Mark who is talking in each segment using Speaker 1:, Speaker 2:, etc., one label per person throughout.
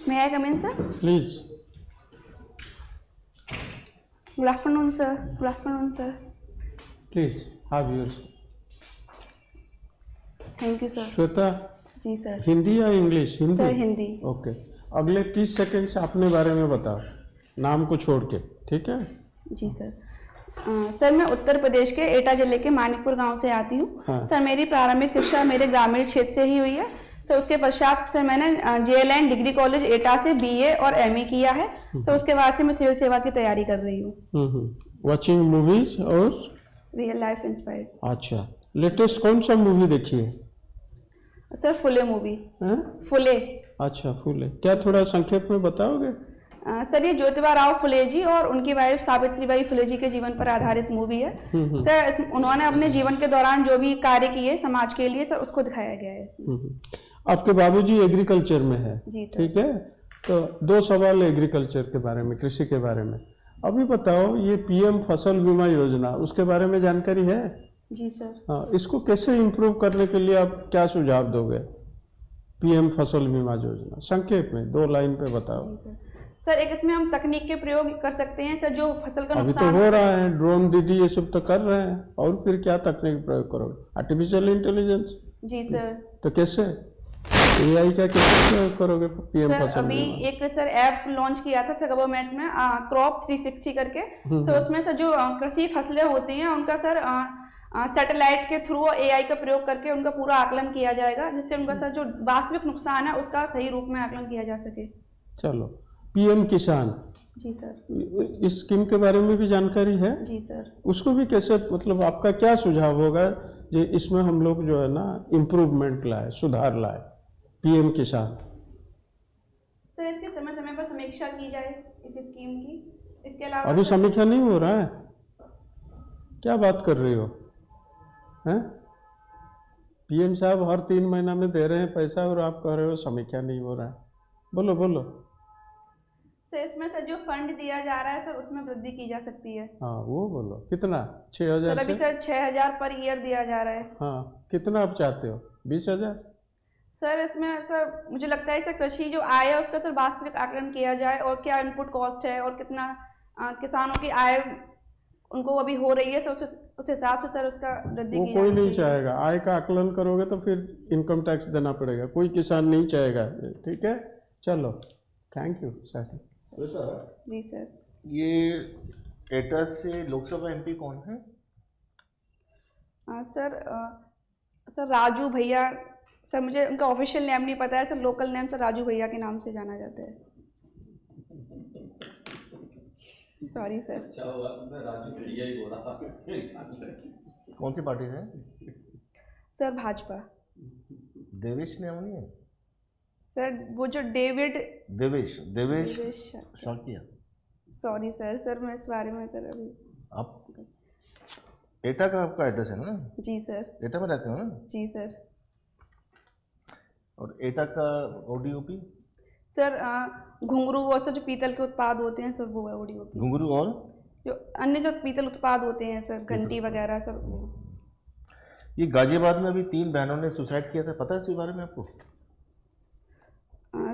Speaker 1: May I come in, sir?
Speaker 2: Please.
Speaker 1: Good afternoon, sir. Good afternoon, sir.
Speaker 2: Please have yours.
Speaker 1: Thank you, sir.
Speaker 2: Shweta,
Speaker 1: ji sir.
Speaker 2: Hindi या English? Hindi.
Speaker 1: Sir Hindi.
Speaker 2: Okay, अगले 30 second से अपने बारे में बताओ, नाम को छोड़ के, ठीक है?
Speaker 1: जी सर। सर मैं उत्तर प्रदेश के एटा जिले के मानिकपुर गांव से आती हूँ।
Speaker 2: हाँ।
Speaker 1: सर मेरी प्रारंभिक शिक्षा मेरे ग्रामीण क्षेत्र से ही हुई है। सर उसके पश्चात सर मैंने JLN डिग्री कॉलेज एटा से BA और MA किया है। सर उसके बाद से मैं सिविल सेवा की तैयारी कर रही हूँ।
Speaker 2: वॉचिंग मूवीज और
Speaker 1: रियल लाइफ इंस्पायर्ड।
Speaker 2: अच्छा, लेटेस्ट कौन सा मूवी देखी है?
Speaker 1: सर फुले मूवी।
Speaker 2: हैं?
Speaker 1: फुले।
Speaker 2: अच्छा, फुले, क्या थोड़ा संक्षेप में बताओगे?
Speaker 1: सर ये ज्योतिबा राव फुले जी और उनकी वाइफ सावित्रीबाई फुले जी के जीवन पर आधारित मूवी है। सर उन्होंने अपने जीवन के दौरान जो भी कार्य किए समाज के लिए, सर उसको दिखाया गया है इसमें।
Speaker 2: आपके बाबूजी एग्रीकल्चर में है?
Speaker 1: जी सर।
Speaker 2: ठीक है, तो 2 सवाल एग्रीकल्चर के बारे में, कृषि के बारे में। अभी बताओ, ये PM फसल बीमा योजना, उसके बारे में जानकारी है?
Speaker 1: जी सर।
Speaker 2: हाँ, इसको कैसे इम्प्रूव करने के लिए आप क्या सुझाव दोगे? PM फसल बीमा योजना संक्षेप में 2 लाइन पे बताओ।
Speaker 1: जी सर। सर एक इसमें हम तकनीक के प्रयोग कर सकते हैं सर, जो फसल का
Speaker 2: अभी तो
Speaker 1: नुकसान
Speaker 2: हो रहा है, ड्रोन दीदी ये सब तो कर रहे हैं, और फिर क्या तकनीक प्रयोग करोगे? Artificial intelligence?
Speaker 1: जी सर।
Speaker 2: तो कैसे AI का कैसे प्रयोग करोगे PM
Speaker 1: सर
Speaker 2: फसल
Speaker 1: अभी
Speaker 2: बीमा?
Speaker 1: एक सर ऐप लॉन्च किया था सर गवर्नमेंट में, क्रॉप 360 करके। सर उसमें सर जो कृषि फसलें होती हैं उनका सर सैटेलाइट के थ्रू AI का प्रयोग करके उनका पूरा आकलन किया जाएगा, जिससे उनका सर जो वास्तविक नुकसान है उसका सही रूप में आकलन किया जा सके।
Speaker 2: चलो, PM किसान,
Speaker 1: जी सर।
Speaker 2: इस स्कीम के बारे में भी जानकारी है?
Speaker 1: जी सर।
Speaker 2: उसको भी कैसे, मतलब आपका क्या सुझाव होगा जो इसमें हम लोग जो है ना इम्प्रूवमेंट लाए, सुधार लाए, PM किसान?
Speaker 1: सर इसकी समय समय पर समीक्षा की जाए इस स्कीम की। इसके अलावा
Speaker 2: अभी समीक्षा नहीं हो रहा है? क्या बात कर रही हो हैं? PM साहब हर 3 महीना में दे रहे हैं पैसा और आप कह रहे हो समीक्षा नहीं हो रहा है। बोलो बोलो।
Speaker 1: सर इसमें सर जो फंड दिया जा रहा है सर उसमें वृद्धि की जा सकती है।
Speaker 2: हाँ, वो बोलो, कितना? 6,000
Speaker 1: सर अभी
Speaker 2: से?
Speaker 1: सर 6,000 पर ईयर दिया जा रहा है।
Speaker 2: हाँ, कितना आप चाहते हो? 20,000?
Speaker 1: सर इसमें सर मुझे लगता है सर कृषि जो आय है उसका सर वास्तविक आकलन किया जाए, और क्या इनपुट कॉस्ट है और कितना किसानों की आय उनको अभी हो रही है, सर उस हिसाब से सर उसका वृद्धि
Speaker 2: वो
Speaker 1: की
Speaker 2: कोई
Speaker 1: जानी
Speaker 2: नहीं
Speaker 1: चाहिए।
Speaker 2: चाहेगा। आय का आकलन करोगे तो फिर इनकम टैक्स देना पड़ेगा, कोई किसान नहीं चाहेगा। ठीक है, चलो, थैंक यू सर।
Speaker 1: जी सर।
Speaker 3: ये एटा से लोकसभा MP कौन है?
Speaker 1: सर सर राजू भैया। सर मुझे उनका ऑफिशियल नेम नहीं पता है sir, local name sir Raju भैया के नाम से जाना जाता है। Sorry sir.
Speaker 4: अच्छा हुआ तुमने राजू भैया ही बोला।
Speaker 3: कौन सी पार्टी से?
Speaker 1: सर भाजपा।
Speaker 3: देवेश नाम नहीं है?
Speaker 1: सर वो जो David
Speaker 3: Devesh Devesh
Speaker 1: Devesh
Speaker 3: Shakya.
Speaker 1: Sorry sir, sir मैं इस बारे में सर अभी।
Speaker 3: आप एटा का आपका एड्रेस है ना?
Speaker 1: जी सर।
Speaker 3: एटा में रहते हो ना?
Speaker 1: जी सर।
Speaker 3: और एटा का ODOP?
Speaker 1: सर घुंघरू वो सर जो पीतल के उत्पाद होते हैं सर, वो है ODOP।
Speaker 3: घुंघरू और
Speaker 1: जो अन्य जो पीतल उत्पाद होते हैं सर, घंटी वगैरह सर वो।
Speaker 3: ये गाजियाबाद में अभी 3 बहनों ने सुसाइड किया था, पता है इसके बारे में आपको?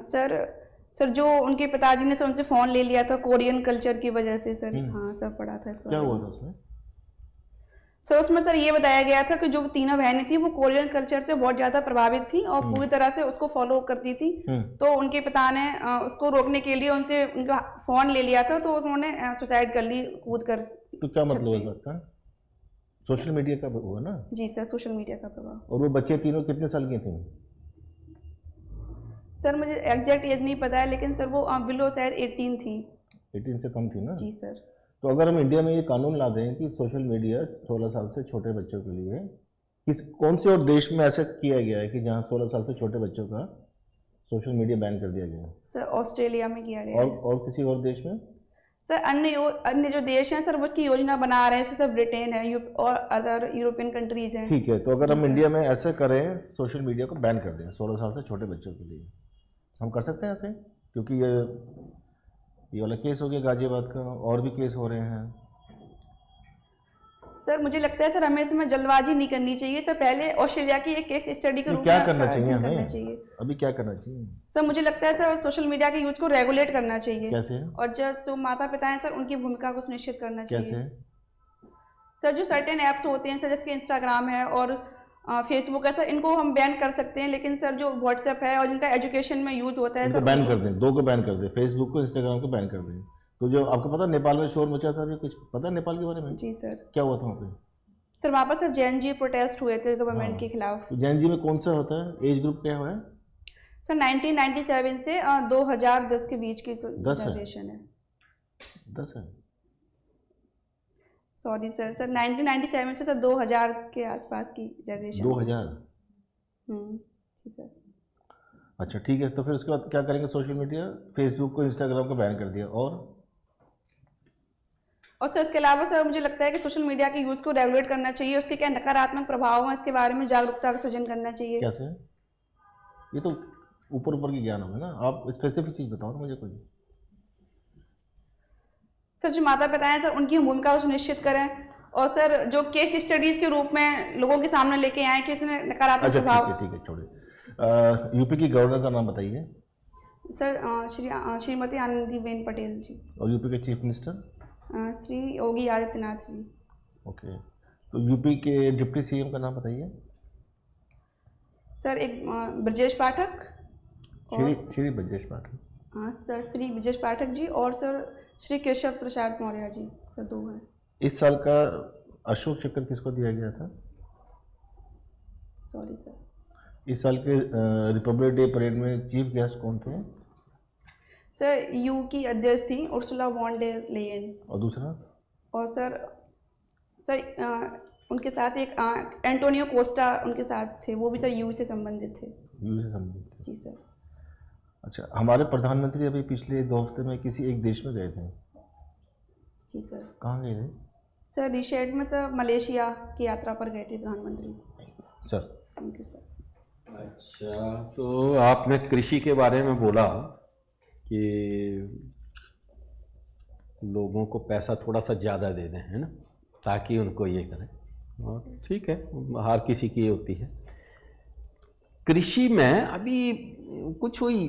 Speaker 1: सर जो उनके पिताजी ने सर उनसे फ़ोन ले लिया था कोरियन कल्चर की वजह से सर। हाँ सर, पढ़ा था इस
Speaker 3: क्या
Speaker 1: बारे
Speaker 3: हुआ
Speaker 1: में।
Speaker 3: था उसमें?
Speaker 1: सर उसमें सर ये बताया गया था कि जो तीनों बहनें थी वो कोरियन कल्चर से बहुत ज़्यादा प्रभावित थी और पूरी तरह से उसको फॉलो करती थी। तो उनके पिता ने उसको रोकने के लिए उनसे उनका फ़ोन ले लिया था, तो उन्होंने सुसाइड कर ली कूद कर।
Speaker 3: तो क्या मतलब है इसका? सोशल मीडिया का हुआ ना?
Speaker 1: जी सर, सोशल मीडिया का प्रभाव।
Speaker 3: और वो बच्चे तीनों कितने साल की थी?
Speaker 1: सर मुझे एग्जैक्ट एज नहीं पता है, लेकिन सर वो विलो शायद 18 थी।
Speaker 3: 18 से कम थी ना?
Speaker 1: जी सर।
Speaker 3: तो अगर हम इंडिया में ये कानून ला दें कि सोशल मीडिया 16 साल से छोटे बच्चों के लिए, कौन से और देश में ऐसा किया गया है कि जहाँ 16 साल से छोटे बच्चों का सोशल मीडिया बैन कर दिया गया है?
Speaker 1: सर ऑस्ट्रेलिया में किया गया है।
Speaker 3: और किसी और देश में?
Speaker 1: सर अन्य जो देश हैं सर वो उसकी योजना बना रहे हैं, जैसे सर ब्रिटेन है और अदर यूरोपियन कंट्रीज हैं।
Speaker 3: ठीक है, तो अगर हम इंडिया में ऐसे करें, सोशल मीडिया को बैन कर दें 16 साल से छोटे बच्चों के लिए, हम कर सकते हैं ऐसे? क्योंकि ये वाला केस हो गया गाजियाबाद का, और भी केस हो रहे हैं।
Speaker 1: सर मुझे लगता है सर हमें इसमें जल्दबाजी नहीं करनी चाहिए सर। पहले ऑस्ट्रेलिया की एक केस स्टडी के रूप में
Speaker 3: क्या
Speaker 1: इसका
Speaker 3: करना चाहिए
Speaker 1: अध्ययन करना
Speaker 3: हमें
Speaker 1: चाहिए।
Speaker 3: अभी क्या करना चाहिए
Speaker 1: सर मुझे लगता है सर सोशल मीडिया के यूज को रेगुलेट करना चाहिए।
Speaker 3: कैसे
Speaker 1: और जो माता पिता हैं सर उनकी भूमिका को सुनिश्चित करना चाहिए।
Speaker 3: कैसे
Speaker 1: सर जो सर्टेन ऐप्स होते हैं सर जैसे इंस्टाग्राम है और फेसबुक है सर, इनको हम बैन कर सकते हैं, लेकिन सर जो व्हाट्सएप है और जिनका एजुकेशन में यूज होता है
Speaker 3: इनको
Speaker 1: सर
Speaker 3: बैन कर दें, दो को बैन कर दें, फेसबुक को इंस्टाग्राम को बैन कर दें। तो जो आपको पता नेपाल में शोर मचा था, अभी कुछ पता है नेपाल के बारे में?
Speaker 1: जी सर।
Speaker 3: क्या हुआ था वहाँ पे?
Speaker 1: सर वहाँ पर सर जैन जी प्रोटेस्ट हुए थे गवर्नमेंट के खिलाफ।
Speaker 3: तो जैन जी में कौन सा होता है, एज ग्रुप क्या हुआ है?
Speaker 1: सर 1997 से 2010 के बीच की
Speaker 3: 10 है?
Speaker 1: जनरेशन है।
Speaker 3: 10 है?
Speaker 1: सॉरी सर, सर 1997 से सर 2000 के आसपास की जनरेशन।
Speaker 3: 2000?
Speaker 1: जी सर।
Speaker 3: अच्छा ठीक है, तो फिर उसके बाद क्या करेंगे? सोशल मीडिया, फेसबुक को इंस्टाग्राम को बैन कर दिया, और
Speaker 1: सर इसके अलावा सर मुझे लगता है कि सोशल मीडिया के यूज़ को रेगुलेट करना चाहिए, उसके क्या नकारात्मक प्रभाव हैं इसके बारे में जागरूकता का सृजन करना चाहिए।
Speaker 3: कैसे? ये तो ऊपर ऊपर की ज्ञान होगा ना, आप स्पेसिफिक चीज़ बताओ ना मुझे कोई।
Speaker 1: सर जो माता पिता हैं सर उनकी भूमिका को सुनिश्चित करें, और सर जो केस स्टडीज़ के रूप में लोगों के सामने लेके आए कि इसने नकारात्मक
Speaker 3: अच्छा
Speaker 1: प्रभाव।
Speaker 3: ठीक है छोड़िए। यूपी की गवर्नर का नाम बताइए।
Speaker 1: सर श्रीमती आनंदीबेन पटेल जी।
Speaker 3: और यूपी के chief minister?
Speaker 1: Shri Yogi Adityanath ji.
Speaker 3: Okay, तो यूपी के डिप्टी सीएम का नाम बताइए।
Speaker 1: सर एक ब्रजेश पाठक।
Speaker 3: श्री ब्रजेश पाठक।
Speaker 1: हाँ सर, श्री ब्रजेश पाठक जी, और सर श्री केशव प्रसाद मौर्य जी, सर 2 हैं।
Speaker 3: इस साल का अशोक चक्र किसको दिया गया था?
Speaker 1: Sorry sir.
Speaker 3: इस साल के रिपब्लिक डे परेड में चीफ गेस्ट कौन थे?
Speaker 1: सर यू की अध्यक्ष थी उर्सुला वॉन डेर लेयन।
Speaker 3: और दूसरा?
Speaker 1: और सर उनके साथ एक एंटोनियो कोस्टा उनके साथ थे, वो भी सर यू से संबंधित थे।
Speaker 3: यू से संबंधित थे?
Speaker 1: जी सर।
Speaker 3: अच्छा, हमारे प्रधानमंत्री अभी पिछले 2 हफ्ते में किसी एक देश में गए थे।
Speaker 1: जी सर।
Speaker 3: कहाँ गए थे?
Speaker 1: सर रिसेंट में सर मलेशिया की यात्रा पर गए थे प्रधानमंत्री।
Speaker 3: Sir
Speaker 1: thank you sir.
Speaker 4: अच्छा, तो आपने कृषि के बारे में बोला कि लोगों को पैसा थोड़ा सा ज़्यादा दे दें, है ना, ताकि उनको ये करें, और ठीक है, हर किसी की होती है। कृषि में अभी कुछ हुई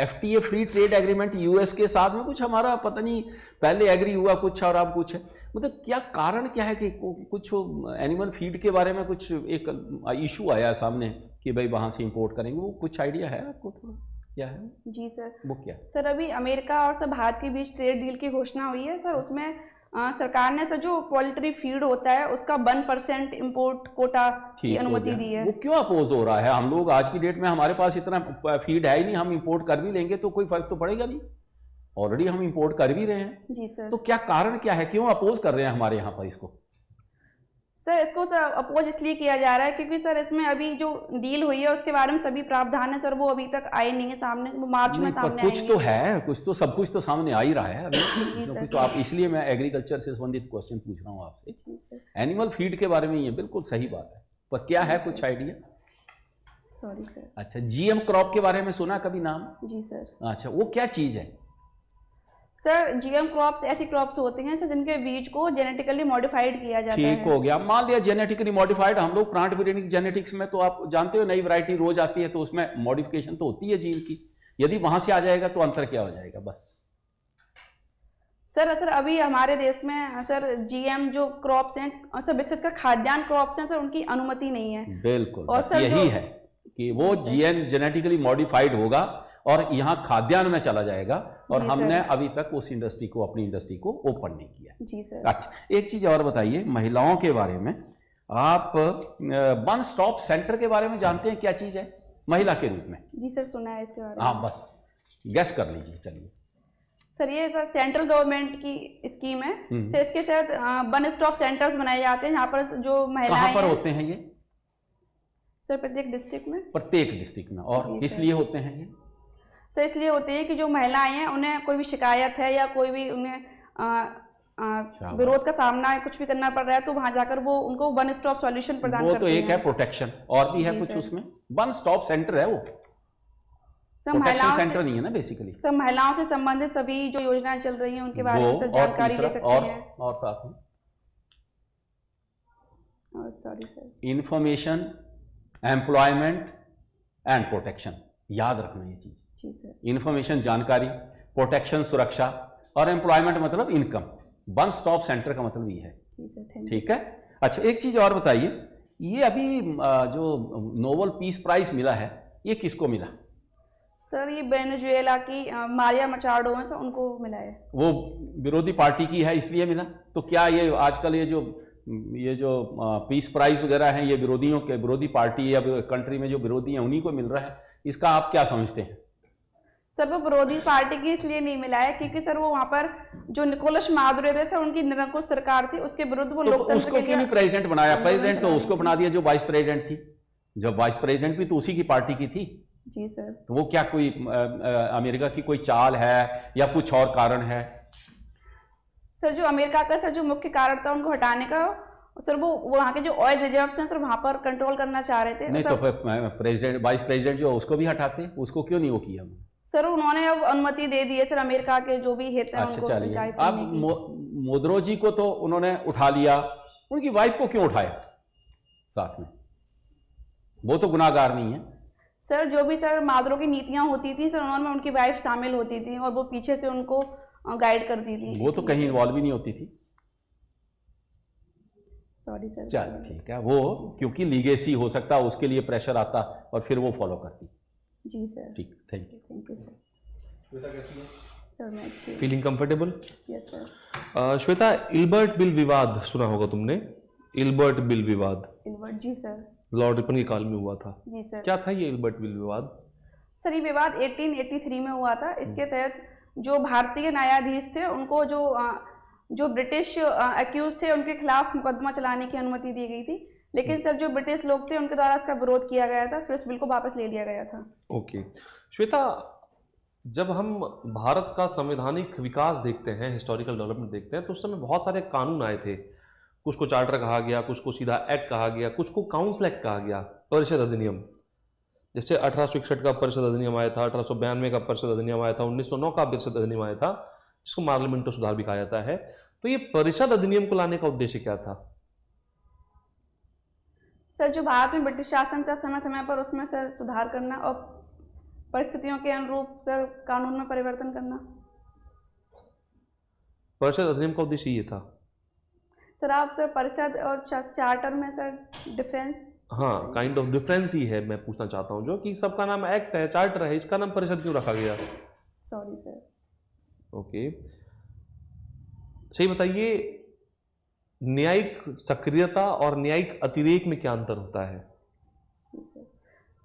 Speaker 4: FTA free trade agreement US के साथ में, कुछ हमारा पता नहीं पहले एग्री हुआ कुछ और अब कुछ है, मतलब क्या कारण क्या है कि कुछ एनिमल फीड के बारे में कुछ एक इशू आया सामने कि भाई वहाँ से इंपोर्ट करेंगे, वो कुछ आइडिया है आपको थोड़ा क्या है?
Speaker 1: जी सर।
Speaker 4: वो क्या?
Speaker 1: सर अभी अमेरिका और सर भारत के बीच ट्रेड डील की घोषणा हुई है सर, उसमें सरकार ने सर जो पोल्ट्री फीड होता है उसका 1% इम्पोर्ट कोटा की अनुमति दी है।
Speaker 4: वो क्यों अपोज हो रहा है? हम लोग आज की डेट में हमारे पास इतना फीड है ही नहीं, हम इंपोर्ट कर भी लेंगे तो कोई फर्क तो पड़ेगा नहीं, ऑलरेडी हम इंपोर्ट कर भी रहे हैं।
Speaker 1: जी सर।
Speaker 4: तो क्या कारण क्या है, क्यों अपोज कर रहे हैं हमारे यहाँ पर इसको?
Speaker 1: सर इसको सर अपोज इसलिए किया जा रहा है क्योंकि सर इसमें अभी जो डील हुई है उसके बारे में सभी प्रावधान है सर वो अभी तक आए नहीं है सामने, वो मार्च में सामने
Speaker 4: कुछ तो है, कुछ तो सब कुछ तो सामने आ ही रहा है
Speaker 1: जी
Speaker 4: अभी।
Speaker 1: सर।
Speaker 4: तो आप, इसलिए मैं एग्रीकल्चर से संबंधित क्वेश्चन पूछ रहा हूँ आपसे।
Speaker 1: जी सर।
Speaker 4: एनिमल फीड के बारे में ये बिल्कुल सही बात है, पर क्या है कुछ आइडिया?
Speaker 1: Sorry sir.
Speaker 4: अच्छा, GM क्रॉप के बारे में सुना कभी नाम?
Speaker 1: जी सर।
Speaker 4: अच्छा, वो क्या चीज़ है?
Speaker 1: सर GM क्रॉप्स ऐसी क्रॉप्स होती हैं सर जिनके बीज को जेनेटिकली मॉडिफाइड किया जाता है।
Speaker 4: ठीक हो गया, मान लिया जेनेटिकली मॉडिफाइड, हम लोग प्लांट ब्रीडिंग जेनेटिक्स में तो आप जानते हो नई वैरायटी रोज आती है, तो उसमें मॉडिफिकेशन तो होती है जीन की, यदि वहां से आ जाएगा तो अंतर क्या हो जाएगा? बस
Speaker 1: सर अभी हमारे देश में सर GM जो क्रॉप्स हैं सर विशेषकर खाद्यान्न क्रॉप्स हैं सर उनकी अनुमति नहीं है।
Speaker 4: बिल्कुल,
Speaker 1: और
Speaker 4: बस
Speaker 1: सर
Speaker 4: यही है कि वो GM जेनेटिकली मॉडिफाइड होगा और यहाँ खाद्यान्न में चला जाएगा, और हमने अभी तक उस इंडस्ट्री को, अपनी इंडस्ट्री को ओपन नहीं किया।
Speaker 1: जी सर।
Speaker 4: अच्छा, एक चीज और बताइए महिलाओं के बारे में, आप वन स्टॉप सेंटर के बारे में जानते हैं क्या चीज है महिला के रूप में?
Speaker 1: जी सर, सुना है इसके बारे में।
Speaker 4: हाँ, बस गैस कर लीजिए। चलिए
Speaker 1: सर ये सर सेंट्रल गवर्नमेंट की स्कीम है सर, इसके तहत वन स्टॉप सेंटर्स बनाए जाते हैं, यहाँ पर जो महिलाएं
Speaker 4: कहाँ पर होते हैं ये?
Speaker 1: सर प्रत्येक डिस्ट्रिक्ट में।
Speaker 4: प्रत्येक डिस्ट्रिक्ट में। और किस लिए होते हैं ये?
Speaker 1: सर इसलिए होते हैं कि जो महिलाएं हैं उन्हें कोई भी शिकायत है या कोई भी उन्हें विरोध का सामना कुछ भी करना पड़ रहा है तो वहां जाकर वो उनको वन स्टॉप सॉल्यूशन प्रदान करते हैं।
Speaker 4: वो तो एक है प्रोटेक्शन, और भी है कुछ उसमें? वन स्टॉप सेंटर है वो, प्रोटेक्शन सेंटर नहीं है ना बेसिकली।
Speaker 1: सर महिलाओं से संबंधित सभी जो योजनाएं चल रही हैं उनके बारे में सर जानकारी ले सकते हैं।
Speaker 4: और साथ में
Speaker 1: sorry sir.
Speaker 4: Information, employment and protection, याद रखना ये चीज़।
Speaker 1: जी सर।
Speaker 4: इंफॉर्मेशन जानकारी, प्रोटेक्शन सुरक्षा, और एम्प्लॉयमेंट मतलब इनकम। वन स्टॉप सेंटर का मतलब ये है।
Speaker 1: जी सर, थैंक यू।
Speaker 4: ठीक है। अच्छा, एक चीज़ और बताइए, ये अभी जो नोबेल पीस प्राइज मिला है, ये किसको मिला?
Speaker 1: सर ये वेनेजुएला की मारिया मचाडो हैं सर, उनको मिला है।
Speaker 4: वो विरोधी पार्टी की है इसलिए मिला? तो क्या ये आजकल ये जो पीस प्राइज वगैरह हैं, ये विरोधी पार्टी या कंट्री में जो विरोधी हैं उन्हीं को मिल रहा है, इसका आप क्या समझते हैं?
Speaker 1: सर वो विरोधी पार्टी की इसलिए नहीं मिला है क्योंकि सर वो वहाँ पर जो निकोलस मादुरो थे सर, उनकी निरंकुश सरकार थी, उसके विरुद्ध वो
Speaker 4: तो
Speaker 1: लोकतंत्र
Speaker 4: उसको
Speaker 1: के
Speaker 4: क्यों नहीं
Speaker 1: लिए
Speaker 4: प्रेसिडेंट बनाया?
Speaker 1: आंदोलन
Speaker 4: प्रेसिडेंट तो
Speaker 1: चलाए
Speaker 4: उसको
Speaker 1: थे।
Speaker 4: बना दिया जो वाइस प्रेसिडेंट थी। जब वाइस प्रेसिडेंट भी तो उसी की पार्टी की थी।
Speaker 1: जी सर।
Speaker 4: तो वो क्या कोई अमेरिका की कोई चाल है या कुछ और कारण है?
Speaker 1: सर जो अमेरिका का सर जो मुख्य कारण था उनको हटाने का, सर वो वहाँ के जो ऑयल रिजर्व्स हैं सर वहाँ पर कंट्रोल करना चाह रहे थे।
Speaker 4: नहीं
Speaker 1: सर,
Speaker 4: तो प्रेसिडेंट वाइस प्रेसिडेंट जो उसको भी हटाते, उसको क्यों नहीं वो किया?
Speaker 1: सर उन्होंने अब अनुमति दे दी है सर अमेरिका के जो भी हित हैं
Speaker 4: अच्छा
Speaker 1: उनको
Speaker 4: चलिए,
Speaker 1: संचालित
Speaker 4: अब
Speaker 1: करने की।
Speaker 4: मोदरो जी को तो उन्होंने उठा लिया, उनकी वाइफ को क्यों उठाया साथ में? वो तो गुनाहगार नहीं है।
Speaker 1: सर जो भी सर मादुरो की नीतियाँ होती थी सर, उन्होंने उनकी वाइफ शामिल होती थी और वो पीछे से उनको गाइड करती थी।
Speaker 4: वो तो कहीं इन्वॉल्व ही नहीं होती थी।
Speaker 1: Sorry sir.
Speaker 4: चल ठीक है, वो क्योंकि लीगेसी हो सकता उसके लिए प्रेशर आता और फिर वो फॉलो करती।
Speaker 1: जी सर।
Speaker 4: ठीक, thank you.
Speaker 1: Thank you sir. Sir मैं अच्छी हूँ।
Speaker 5: Feeling comfortable?
Speaker 1: Yes sir.
Speaker 5: Shweta, Ilbert bill विवाद सुना होगा तुमने? इल्बर्ट बिल विवाद
Speaker 1: इल्बर्ट, जी सर।
Speaker 5: लॉर्ड रिपन के काल में हुआ था।
Speaker 1: जी सर।
Speaker 5: क्या था ये इल्बर्ट बिल विवाद?
Speaker 1: सर ये विवाद 1883 में हुआ था। इसके तहत जो भारतीय न्यायाधीश थे उनको जो ब्रिटिश अक्यूज थे उनके खिलाफ मुकदमा चलाने की अनुमति दी गई थी, लेकिन सर जो ब्रिटिश लोग थे उनके द्वारा इसका विरोध किया गया था, फिर उस बिल को वापस ले लिया गया था।
Speaker 5: ओके श्वेता, जब हम भारत का संवैधानिक विकास देखते हैं, हिस्टोरिकल डेवलपमेंट देखते हैं, तो उस समय बहुत सारे कानून आए थे। कुछ को चार्टर कहा गया, कुछ को सीधा एक्ट कहा गया, कुछ को काउंसिल एक्ट कहा गया, परिषद अधिनियम। जैसे 1861 का परिषद अधिनियम आया था, 1892 का परिषद अधिनियम आया था, 1909 का परिषद अधिनियम आया था, जिसको पार्लियामेंटो सुधार भी कहा जाता है। तो ये परिषद अधिनियम को लाने का उद्देश्य क्या था?
Speaker 1: सर जो भारत में ब्रिटिश शासन था समय समय पर उसमें सर सुधार करना और परिस्थितियों के अनुरूप सर कानून में परिवर्तन करना।
Speaker 5: परिषद अधिनियम का उद्देश्य ये था।
Speaker 1: सर आप सर परिषद और चार्टर में सर डिफरेंस?
Speaker 5: हाँ, काइंड ऑफ डिफरेंस ही है। मैं पूछना चाहता हूँ जो कि सबका नाम एक्ट है, चार्टर है, इसका नाम परिषद क्यों रखा गया?
Speaker 1: Sorry sir.
Speaker 5: ओके, सही बताइए, न्यायिक सक्रियता और न्यायिक अतिरेक में क्या अंतर होता है?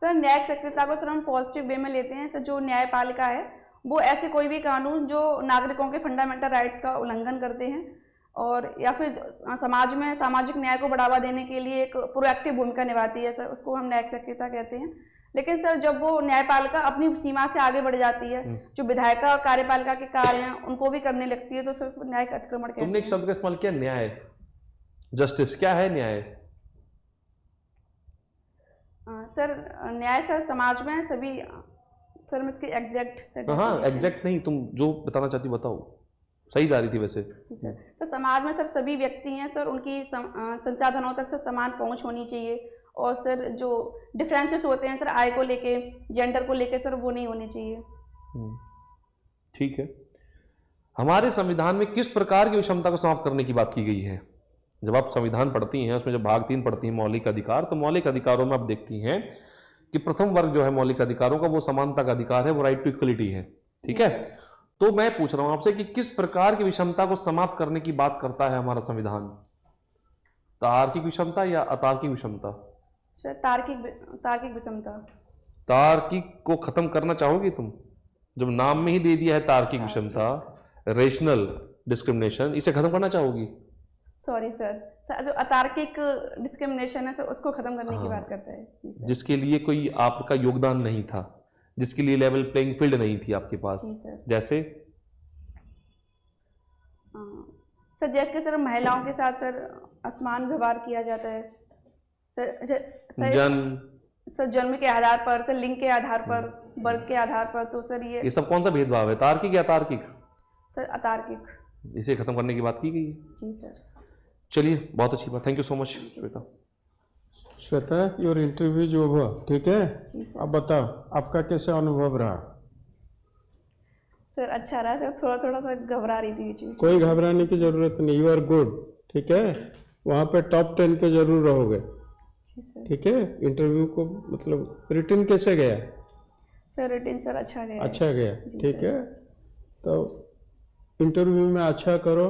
Speaker 1: सर न्यायिक सक्रियता को सर हम पॉजिटिव वे में लेते हैं। सर जो न्यायपालिका है वो ऐसे कोई भी कानून जो नागरिकों के फंडामेंटल राइट्स का उल्लंघन करते हैं और या फिर समाज में सामाजिक न्याय को बढ़ावा देने के लिए एक प्रोएक्टिव भूमिका निभाती है सर, उसको हम न्यायिक सक्रियता कहते हैं। लेकिन सर जब वो न्यायपालिका अपनी सीमा से आगे बढ़ जाती है, जो विधायिका और कार्यपालिका के कार्य हैं उनको भी करने लगती है, तो सर न्यायिक अतिक्रमण कहते हैं।
Speaker 5: तुमने एक शब्द का इस्तेमाल किया, न्याय, जस्टिस। क्या है न्याय?
Speaker 1: सर न्याय सर समाज में सभी, सर मैं इसकी एग्जैक्ट
Speaker 5: हाँ, एग्जैक्ट नहीं, तुम जो बताना चाहती बताओ, सही जा रही थी वैसे।
Speaker 1: जी सर। तो समाज में सर सभी व्यक्ति हैं सर, उनकी संसाधनों तक सर समान पहुंच होनी चाहिए और सर जो डिफरेंसेस होते हैं सर आय को लेके, जेंडर को लेके सर वो नहीं होने चाहिए।
Speaker 5: ठीक है, हमारे संविधान में किस प्रकार की विषमता को समाप्त करने की बात की गई है? जब आप संविधान पढ़ती हैं, उसमें जब भाग 3 पढ़ती हैं मौलिक अधिकार, तो मौलिक अधिकारों में आप देखती हैं कि प्रथम वर्ग जो है मौलिक अधिकारों का, वो समानता का अधिकार है, वो राइट टू इक्वलिटी है। ठीक है, तो मैं पूछ रहा हूं आपसे कि किस प्रकार की विषमता को समाप्त करने की बात करता है हमारा संविधान? तार्किक विषमता या अतार्किक विषमता?
Speaker 1: सर तार्किक विषमता।
Speaker 5: तार्किक को खत्म करना चाहोगी तुम? जब नाम में ही दे दिया है तार्किक विषमता, रेशनल डिस्क्रिमिनेशन, इसे खत्म करना चाहोगी?
Speaker 1: सॉरी सर, जो अतार्किक डिस्क्रिमिनेशन है सर उसको खत्म करने की बात करता है। जी सर।
Speaker 5: जिसके लिए कोई आपका योगदान नहीं था, जिसके लिए लेवल प्लेइंग फील्ड नहीं थी आपके पास।
Speaker 1: जी सर।
Speaker 5: जैसे
Speaker 1: सर जैसे सर महिलाओं के साथ सर असमान व्यवहार किया जाता है सर जन्म के आधार पर, सर लिंग के आधार पर, वर्ग के आधार पर, तो सर ये
Speaker 5: सब कौन सा भेदभाव है, तार्किक या अतार्किक?
Speaker 1: सर अतार्किक।
Speaker 5: इसे खत्म करने की बात की गई है।
Speaker 1: जी सर।
Speaker 5: चलिए, बहुत अच्छी बात, thank you so much Shweta.
Speaker 2: Shweta, your interview जो हुआ, ठीक है,
Speaker 1: जी सर।
Speaker 2: अब बताओ आपका कैसा अनुभव रहा?
Speaker 1: सर अच्छा रहा सर, थोड़ा थोड़ा सा घबरा रही थी बीच बीच में।
Speaker 2: कोई घबराने की जरूरत नहीं, यू आर गुड, ठीक है, वहाँ पे टॉप 10 के जरूर रहोगे,
Speaker 1: जी सर।
Speaker 2: ठीक है। इंटरव्यू को मतलब रिटर्न कैसे गया?
Speaker 1: सर रिटर्न सर अच्छा गया है।
Speaker 2: अच्छा गया,
Speaker 1: जी
Speaker 2: ठीक
Speaker 1: सर।
Speaker 2: है। तो इंटरव्यू में अच्छा करो,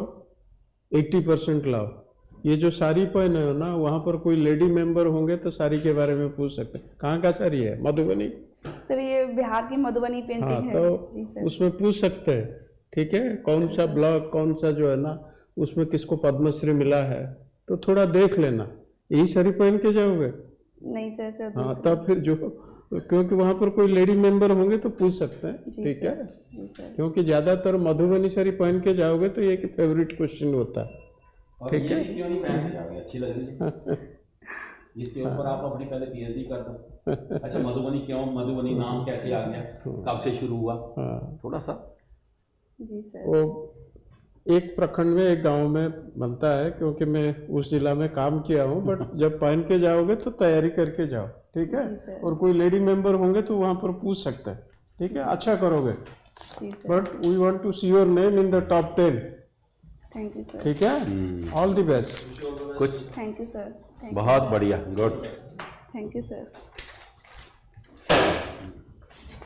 Speaker 2: 80% लाओ। ये जो साड़ी पहने हो ना, वहाँ पर कोई लेडी मेंबर होंगे तो साड़ी के बारे में पूछ सकते हैं। कहाँ का साड़ी है? मधुबनी?
Speaker 1: सर ये बिहार की मधुबनी
Speaker 2: हाँ,
Speaker 1: पेंटिंग है। जी
Speaker 2: तो
Speaker 1: सर।
Speaker 2: उसमें पूछ सकते हैं, ठीक है। कौन सा ब्लॉग, कौन सा जो है ना, उसमें किसको पद्मश्री मिला है, तो थोड़ा देख लेना। यही साड़ी पहन के जाओगे?
Speaker 1: नहीं सर, सर
Speaker 2: हाँ,
Speaker 1: दूसरी।
Speaker 2: तब फिर जो, क्योंकि वहाँ पर कोई लेडी मेंबर होंगे तो पूछ सकते हैं,
Speaker 1: जी
Speaker 2: ठीक है।
Speaker 1: सर। जी सर।
Speaker 2: क्योंकि ज़्यादातर मधुबनी साड़ी पहन के जाओगे तो ये एक फेवरेट क्वेश्चन होता है, ठीक है।
Speaker 4: क्यों नहीं पहन के जाओगे? अच्छी लग रही है इसके ऊपर आप अपनी पहले पीएचडी कर दो। अच्छा, मधुबनी क्यों, मधुबनी नाम कैसे आ गया, कब से शुरू हुआ,
Speaker 2: हाँ,
Speaker 4: थोड़ा सा।
Speaker 1: जी सर।
Speaker 2: वो एक प्रखंड में, एक गांव में बनता है, क्योंकि मैं उस जिला में काम किया हूँ। बट जब पहन के जाओगे तो तैयारी करके जाओ, ठीक है।
Speaker 1: जी सर।
Speaker 2: और कोई लेडी मेंबर होंगे तो वहाँ पर पूछ सकते हैं, ठीक है। अच्छा करोगे,
Speaker 1: जी sir.
Speaker 2: But we want to see your name in the top 10,
Speaker 1: thank you sir.
Speaker 2: ठीक है। All the best.
Speaker 4: कुछ
Speaker 1: थैंक यू सर।
Speaker 4: बहुत बढ़िया, गुड।
Speaker 1: Thank you sir.